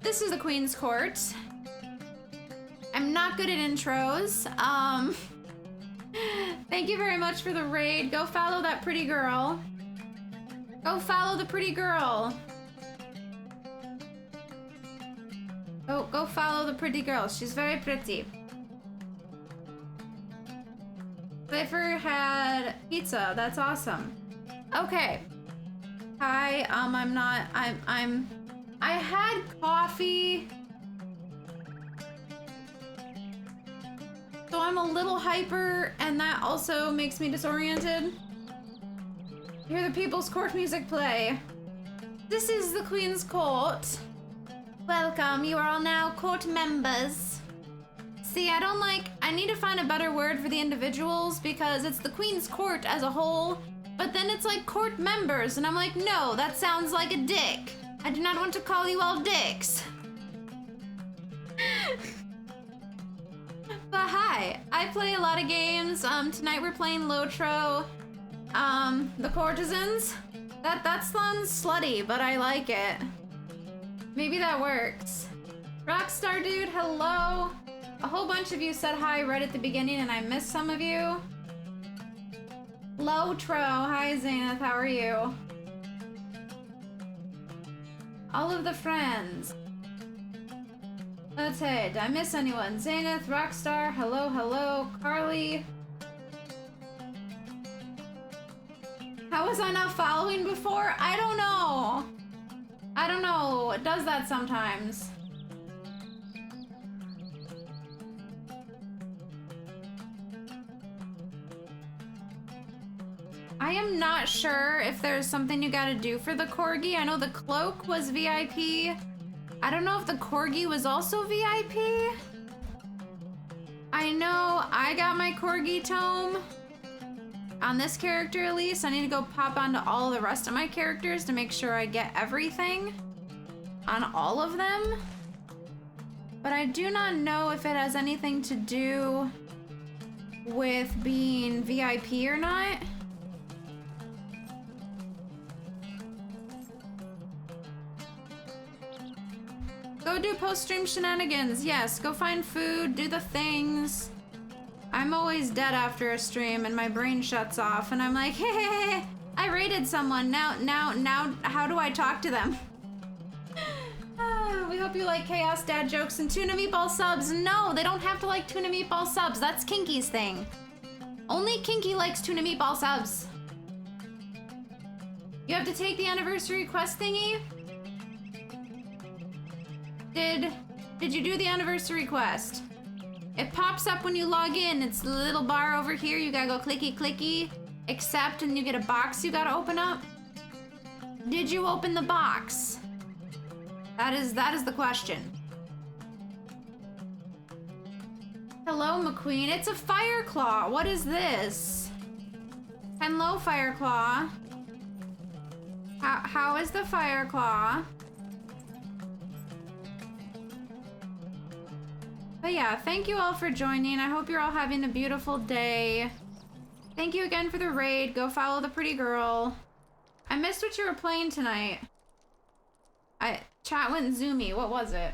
this is the Queen's Court. I'm not good at intros. Thank you very much for the raid. Go follow that pretty girl. Go follow the pretty girl. Go follow the pretty girl. She's very pretty. Cypher had pizza. That's awesome. Okay. Hi, I had coffee. So I'm a little hyper, and that also makes me disoriented. Hear the People's Court music play. This is the Queen's Court. Welcome, you are all now court members. See, I need to find a better word for the individuals because it's the Queen's Court as a whole, but then it's like court members, and I'm like, no, that sounds like a dick. I do not want to call you all dicks. But hi, I play a lot of games. Tonight we're playing LOTRO, the Courtesans. That sounds slutty, but I like it. Maybe that works. Rockstar dude, hello. A whole bunch of you said hi right at the beginning and I missed some of you. LOTRO, hi Zenith, how are you? All of the friends. Let's see, did I miss anyone? Zenith, Rockstar, hello, Carly. How was I not following before? I don't know. It does that sometimes. I am not sure if there's something you gotta do for the corgi. I know the cloak was VIP. I don't know if the corgi was also VIP. I know I got my corgi tome. On this character at least, I need to go pop onto all the rest of my characters to make sure I get everything on all of them. But I do not know if it has anything to do with being VIP or not. Go do post-stream shenanigans. Yes, go find food, do the things. I'm always dead after a stream and my brain shuts off and I'm like, hey, I raided someone. Now, how do I talk to them? We hope you like chaos dad jokes and tuna meatball subs. No, they don't have to like tuna meatball subs. That's Kinky's thing. Only Kinky likes tuna meatball subs. You have to take the anniversary quest thingy? Did you do the anniversary quest? It pops up when you log in. It's the little bar over here. You gotta go clicky, accept, and you get a box you gotta open up. Did you open the box? That is the question. Hello, McQueen. It's a Fireclaw. What is this? Hello, Fireclaw. How is the Fireclaw? But yeah, thank you all for joining. I hope you're all having a beautiful day. Thank you again for the raid. Go follow the pretty girl. I missed what you were playing tonight. Chat went zoomy. What was it?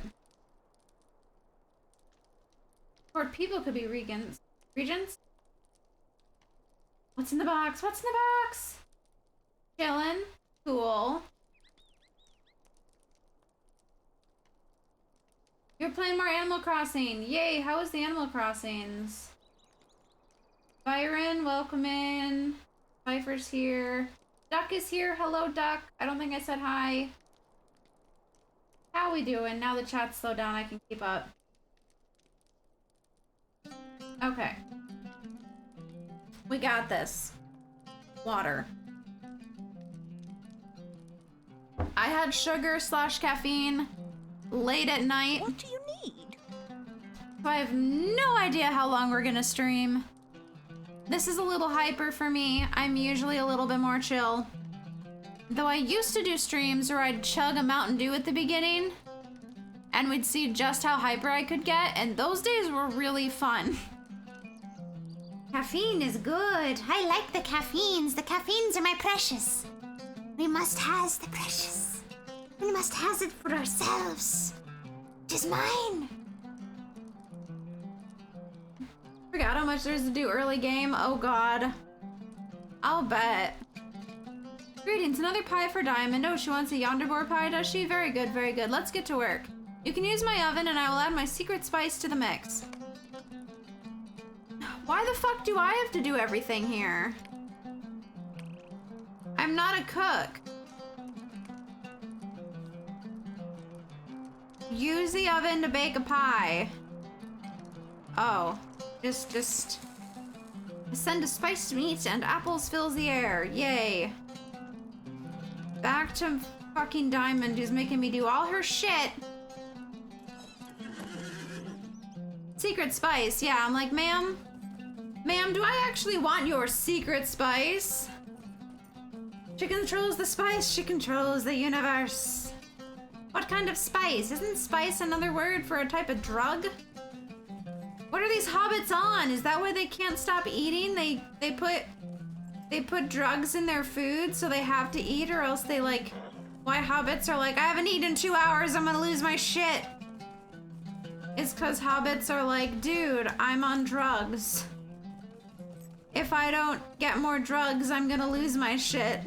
Or people could be regents. Regents? What's in the box? What's in the box? Chillin'. Cool. You're playing more Animal Crossing. Yay, how was the Animal Crossings? Byron, welcome in. Cypher's here. Duck is here. Hello, Duck. I don't think I said hi. How we doing? Now the chat's slowed down, I can keep up. Okay. We got this. Water. I had sugar / caffeine late at night. What do you need? So I have no idea how long we're gonna stream. This is a little hyper for me. I'm usually a little bit more chill. Though I used to do streams where I'd chug a Mountain Dew at the beginning and we'd see just how hyper I could get, and those days were really fun. Caffeine is good. I like the caffeines. The caffeines are my precious. We must has the precious. We must has it for ourselves. is mine. Forgot how much there's to do early game. Oh god. I'll bet. Greetings, another pie for Diamond. Oh, she wants a Yondershire pie, does she? Very good, very good. Let's get to work. You can use my oven and I will add my secret spice to the mix. Why the fuck do I have to do everything here? I'm not a cook. Use the oven to bake a pie. Oh. Just send a spiced meat and apples fills the air. Yay. Back to fucking Diamond, who's making me do all her shit. Secret spice. Yeah, I'm like, ma'am, do I actually want your secret spice? She controls the spice. She controls the universe. What kind of spice? Isn't spice another word for a type of drug? What are these hobbits on? Is that why they can't stop eating? They put drugs in their food so they have to eat, or else they like, why hobbits are like, I haven't eaten in 2 hours, I'm gonna lose my shit. It's cause hobbits are like, dude, I'm on drugs. If I don't get more drugs, I'm gonna lose my shit.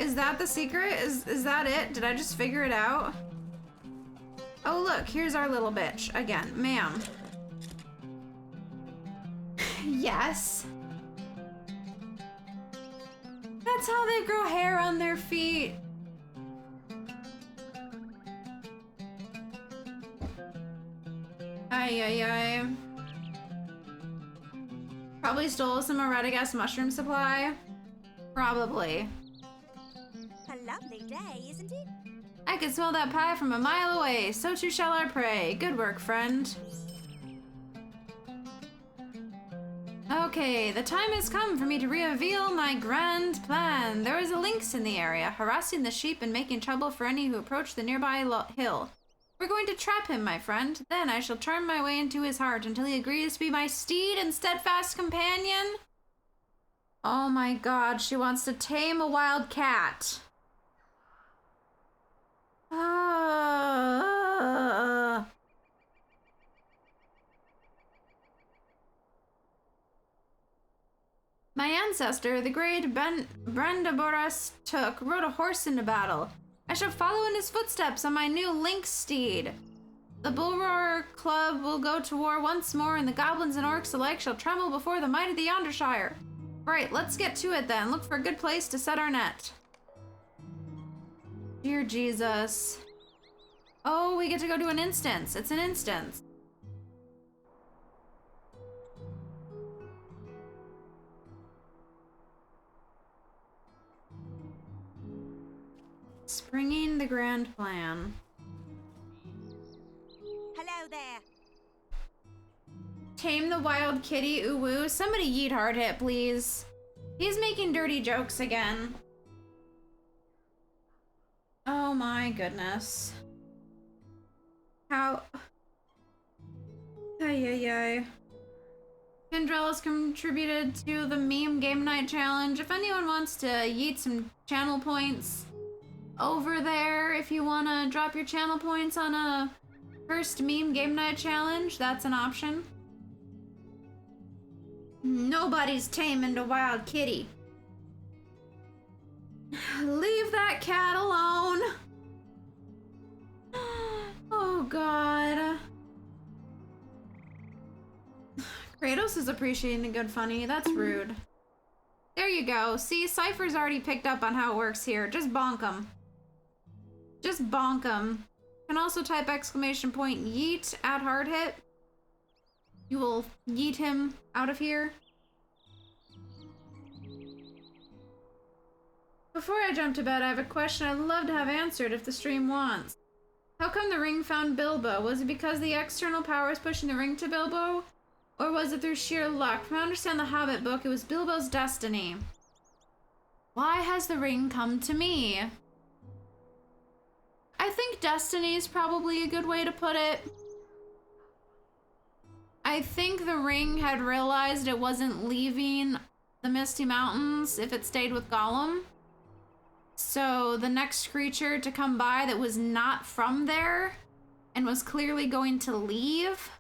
Is that the secret? Is that it? Did I just figure it out? Oh look, here's our little bitch again, ma'am. Yes. That's how they grow hair on their feet. Ay. Probably stole some Eredigas mushroom supply. Probably. A lovely day, isn't it? I could smell that pie from a mile away. So too shall our prey. Good work, friend. Okay, the time has come for me to reveal my grand plan. There is a lynx in the area, harassing the sheep and making trouble for any who approach the nearby hill. We're going to trap him, my friend. Then I shall turn my way into his heart until he agrees to be my steed and steadfast companion. Oh my god, she wants to tame a wild cat. My ancestor, the great Brandaboras Took, rode a horse into battle. I shall follow in his footsteps on my new lynx steed. The Bullroarer Club will go to war once more, and the goblins and orcs alike shall tremble before the might of the Yondershire. Right, let's get to it then. Look for a good place to set our net. Dear Jesus. Oh, we get to go to an instance. It's an instance. Springing the grand plan. Hello there. Tame the wild kitty, ooh-woo. Somebody yeet hard hit, please. He's making dirty jokes again. Oh my goodness. How? Ay. Kendrell has contributed to the meme game night challenge. If anyone wants to yeet some channel points over there, if you want to drop your channel points on a first meme game night challenge, that's an option. Nobody's taming a wild kitty. Leave that cat alone. Oh god. Kratos is appreciating a good funny. That's rude. There you go. See, Cypher's already picked up on how it works here. Just bonk him. Just bonk him. You can also type exclamation point yeet at hard hit. You will yeet him out of here. Before I jump to bed, I have a question I'd love to have answered if the stream wants. How come the ring found Bilbo? Was it because the external power is pushing the ring to Bilbo? Or was it through sheer luck? From what I understand the Hobbit book, it was Bilbo's destiny. Why has the ring come to me? I think destiny is probably a good way to put it. I think the ring had realized it wasn't leaving the Misty Mountains if it stayed with Gollum. So the next creature to come by that was not from there and was clearly going to leave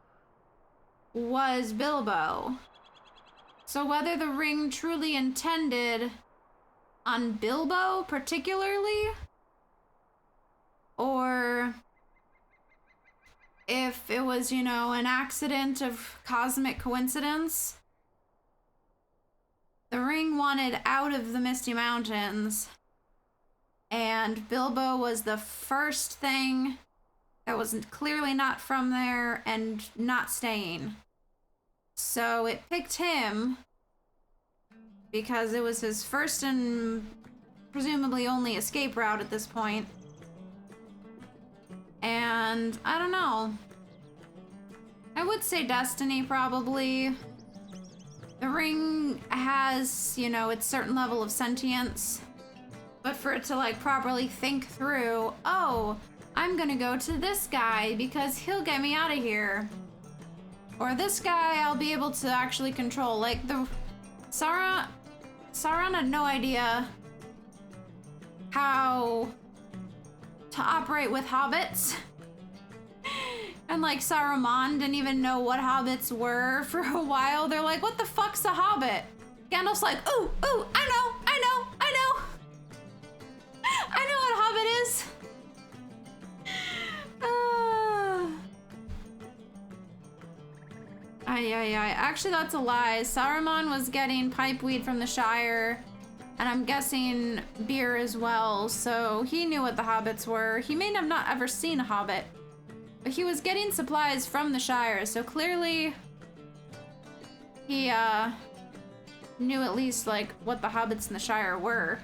was Bilbo. So whether the ring truly intended on Bilbo particularly, or if it was, you know, an accident of cosmic coincidence, the ring wanted out of the Misty Mountains, and Bilbo was the first thing that was clearly not from there and not staying. So it picked him because it was his first and presumably only escape route at this point. And I don't know. I would say destiny, probably. The ring has, you know, its certain level of sentience. But for it to, like, properly think through, oh, I'm gonna go to this guy because he'll get me out of here. Or this guy I'll be able to actually control. Like, Sauron had no idea how to operate with hobbits. And like Saruman didn't even know what hobbits were for a while. They're like, what the fuck's a hobbit? Gandalf's like, ooh, I know. I know what hobbit is. Actually, that's a lie. Saruman was getting pipeweed from the Shire, and I'm guessing beer as well, so he knew what the hobbits were. He may have not ever seen a hobbit, but he was getting supplies from the Shire, so clearly he knew at least like what the hobbits in the Shire were.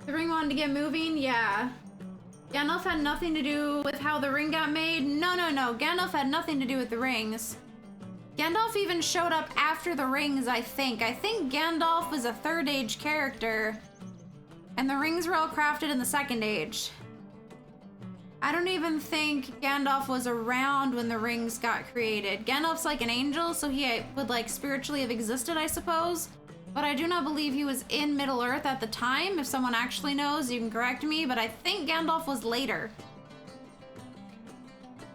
The ring wanted to get moving? Yeah. Gandalf had nothing to do with how the ring got made? No. Gandalf had nothing to do with the rings. Gandalf even showed up after the rings, I think. I think Gandalf was a Third Age character, and the rings were all crafted in the Second Age. I don't even think Gandalf was around when the rings got created. Gandalf's like an angel, so he would like spiritually have existed, I suppose. But I do not believe he was in Middle-earth at the time. If someone actually knows, you can correct me, but I think Gandalf was later.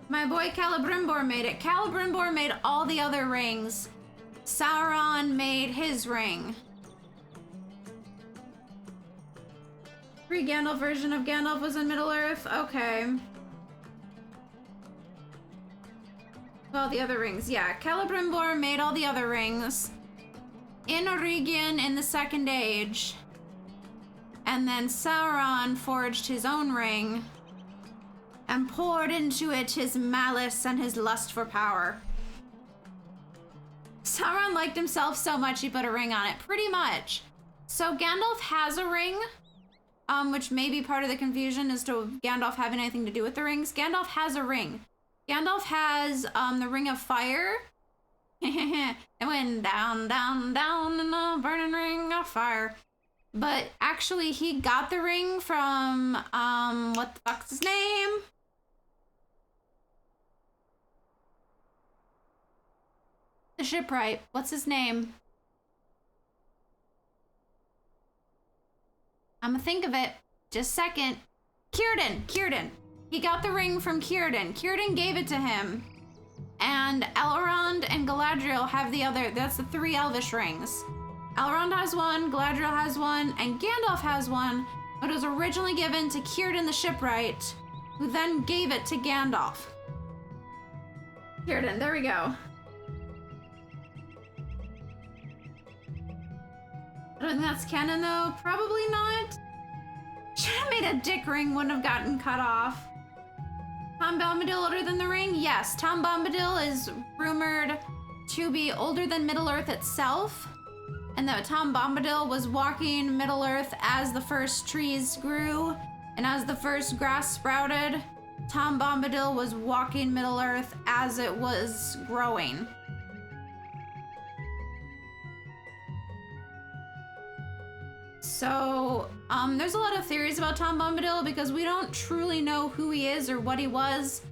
My boy Celebrimbor made it. Celebrimbor made all the other rings. Sauron made his ring. Pre-Gandalf version of Gandalf was in Middle-earth? Okay. Well, the other rings, yeah. Celebrimbor made all the other rings in Eregion in the Second Age. And then Sauron forged his own ring and poured into it his malice and his lust for power. Sauron liked himself so much he put a ring on it, pretty much. So Gandalf has a ring, which may be part of the confusion as to Gandalf having anything to do with the rings. Gandalf has a ring. Gandalf has the Ring of Fire. It went down, down, down in a burning ring of fire. But actually, he got the ring from, what the fuck's his name? The shipwright. What's his name? I'm gonna think of it. Just a second. Círdan. He got the ring from Círdan. Círdan gave it to him. And Elrond and Galadriel have the other. That's the 3 Elvish rings. Elrond has one, Galadriel has one, and Gandalf has one, but it was originally given to Círdan the shipwright, who then gave it to Gandalf. Círdan, there we go. I don't think that's canon though. Probably not. Should have made a dick ring, wouldn't have gotten cut off. Tom Bombadil older than the ring? Yes, Tom Bombadil is rumored to be older than Middle-earth itself, and that Tom Bombadil was walking Middle-earth as the first trees grew, and as the first grass sprouted, Tom Bombadil was walking Middle-earth as it was growing. So, there's a lot of theories about Tom Bombadil because we don't truly know who he is or what he was,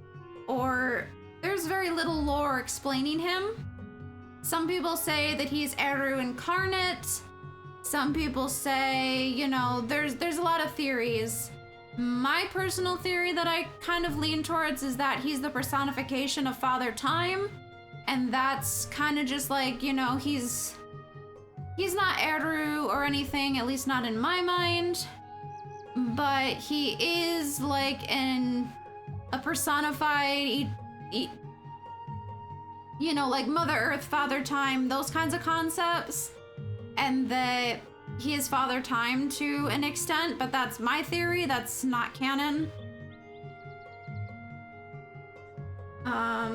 or there's very little lore explaining him. Some people say that he's Eru incarnate. Some people say, you know, there's a lot of theories. My personal theory that I kind of lean towards is that he's the personification of Father Time, and that's kind of just like, you know, he's not Eru or anything, at least not in my mind, but he is like a personified, you know, like Mother Earth, Father Time, those kinds of concepts, and that he is Father Time to an extent, but that's my theory, that's not canon. I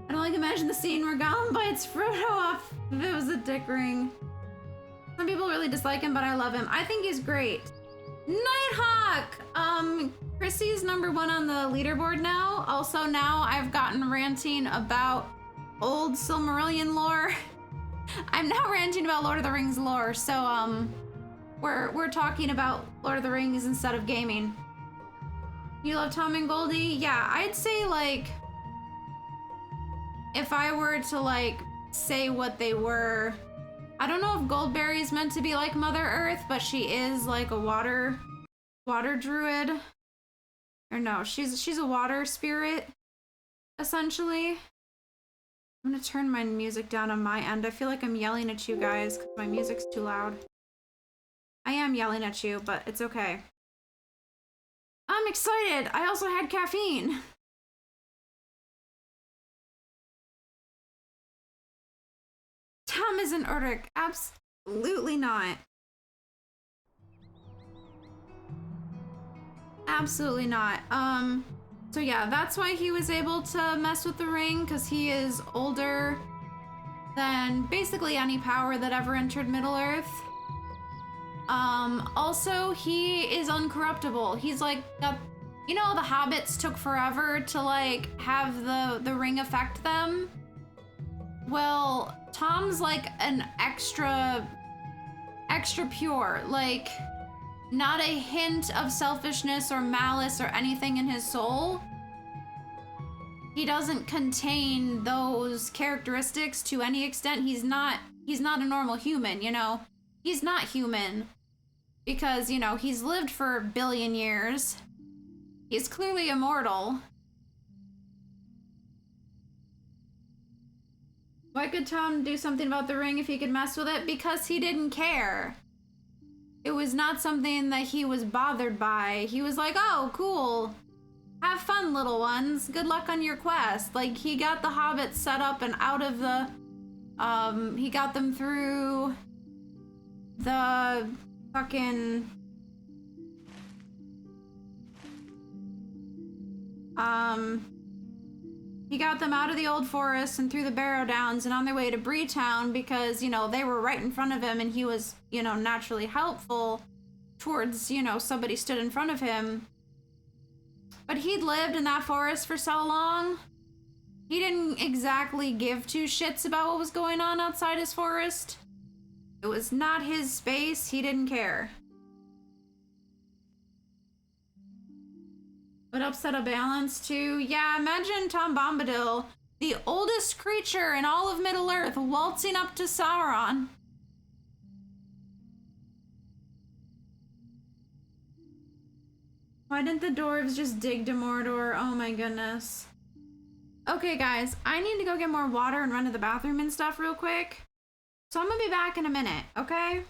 don't like imagine the scene where Gollum bites Frodo off if it was a dick ring. Some people really dislike him, but I love him. I think he's great. Nighthawk! Chrissy's #1 on the leaderboard now. Also now I've gotten ranting about old Silmarillion lore. I'm now ranting about Lord of the Rings lore, so we're talking about Lord of the Rings instead of gaming. You love Tom and Goldie? Yeah, I'd say like if I were to like say what they were, I don't know if Goldberry is meant to be like Mother Earth, but she is like a water druid. Or no, she's a water spirit, essentially. I'm gonna turn my music down on my end. I feel like I'm yelling at you guys because my music's too loud. I am yelling at you, but it's okay. I'm excited! I also had caffeine! Tom isn't Uruk. Absolutely not. Absolutely not. So yeah, that's why he was able to mess with the ring, because he is older than basically any power that ever entered Middle-earth. Also, he is uncorruptible. He's like, you know, the Hobbits took forever to like have the ring affect them? Well, Tom's like an extra pure, like not a hint of selfishness or malice or anything in his soul. He doesn't contain those characteristics to any extent. He's not a normal human, you know? He's not human because, you know, he's lived for a billion years. He's clearly immortal. Why could Tom do something about the ring if he could mess with it? Because he didn't care. It was not something that he was bothered by. He was like, oh, cool. Have fun, little ones. Good luck on your quest. Like, he got the hobbits set up and out of the... he got them through the fucking... He got them out of the old forest and through the Barrow Downs and on their way to Breetown because, you know, they were right in front of him and he was, you know, naturally helpful towards, you know, somebody stood in front of him. But he'd lived in that forest for so long, he didn't exactly give two shits about what was going on outside his forest. It was not his space, he didn't care. Would upset a balance too. Yeah, imagine Tom Bombadil, the oldest creature in all of Middle-earth, waltzing up to Sauron. Why didn't the dwarves just dig to Mordor? Oh my goodness. Okay guys, I need to go get more water and run to the bathroom and stuff real quick. So I'm gonna be back in a minute, okay?